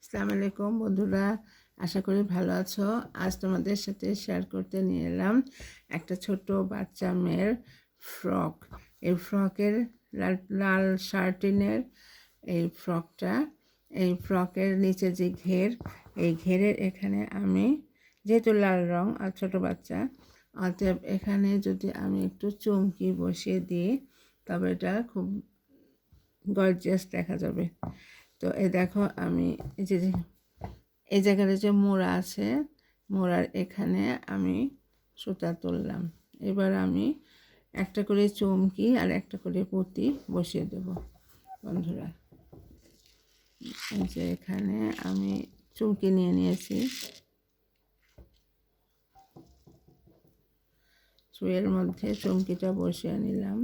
আসসালামু আলাইকুম বন্ধুরা, আশা করি ভালো আছো। আজ তোমাদের সাথে শেয়ার করতে নিয়ে এলাম একটা ছোট বাচ্চা মেয়ের ফ্রক। এই ফ্রকের লাল লাল শার্টিনের এই ফ্রকটা, এই ফ্রকের নিচে যে এই ঘেরের এখানে আমি, যেহেতু লাল রং আর ছোটো বাচ্চা, অতএব এখানে যদি আমি একটু চুমকি বসিয়ে দিই তবে এটা খুব গর্জিয়াস দেখা যাবে। তো এই দেখো, আমি এই জায়গাটা যে মোড়া আছে, মোড়ার এখানে আমি সুতা তুললাম। এবার আমি একটা করে চুমকি আর একটা করে পুঁতি বসিয়ে দেব বন্ধুরা। এই যে এখানে আমি চুমকি নিয়ে নিয়েছি, সুইয়ের মধ্যে চুমকিটা বসিয়ে নিলাম।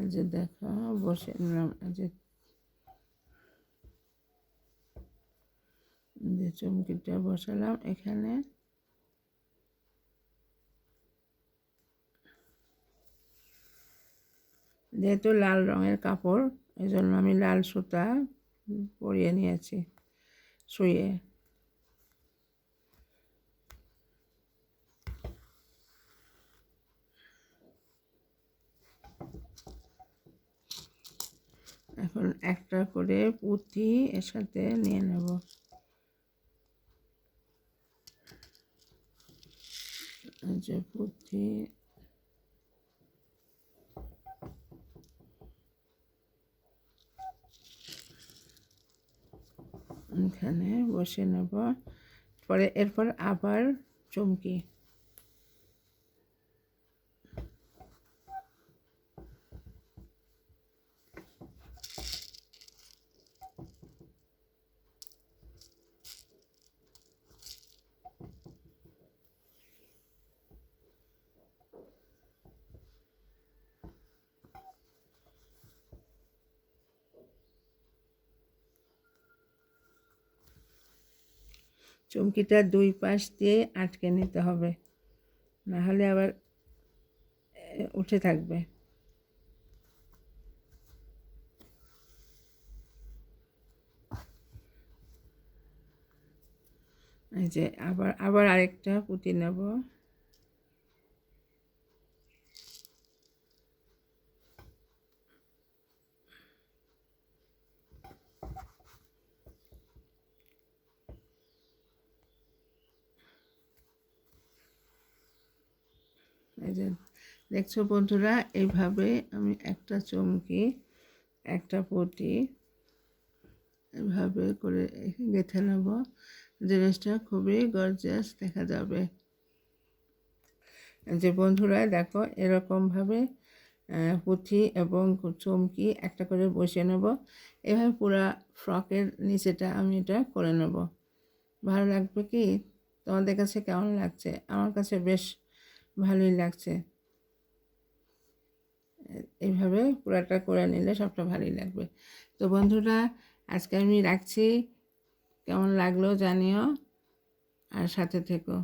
এই যে দেখো, বসিয়ে নিলাম। যে চুমকিটা বসালাম এখানে, যেহেতু লাল রঙের কাপড় এই জন্য আমি লাল সুতা পরিয়ে নিয়েছি শুয়ে। এখন একটা করে পুঁতি এর সাথে নিয়ে নেব। যে পুঁতি এখানে বসে নেব। এরপর আবার চুমকি। চুমকিটা দুই পাশ দিয়ে আটকে নিতে হবে, না হলে আবার উঠে থাকবে। এই যে আবার আরেকটা পুঁতি নেব। এই যে দেখছো বন্ধুরা, এইভাবে আমি একটা চুমকি একটা পুঁতি এভাবে করে গেঁথে নেব। জিনিসটা খুবই গর্জিয়াস দেখা যাবে। যে বন্ধুরা দেখো, এরকমভাবে পুঁথি এবং চুমকি একটা করে বসিয়ে নেব। এভাবে পুরো ফ্রকের নিচেটা আমি এটা করে নেব। ভালো লাগবে কি? তোমাদের কাছে কেমন লাগছে? আমার কাছে বেশ ভালোই লাগছে। এইভাবে পুরাটা করে নিলে সবটা ভালোই লাগবে। তো বন্ধুরা, আজকে আমি রাখছি। কেমন লাগলো জানিও, আর সাথে থেকো।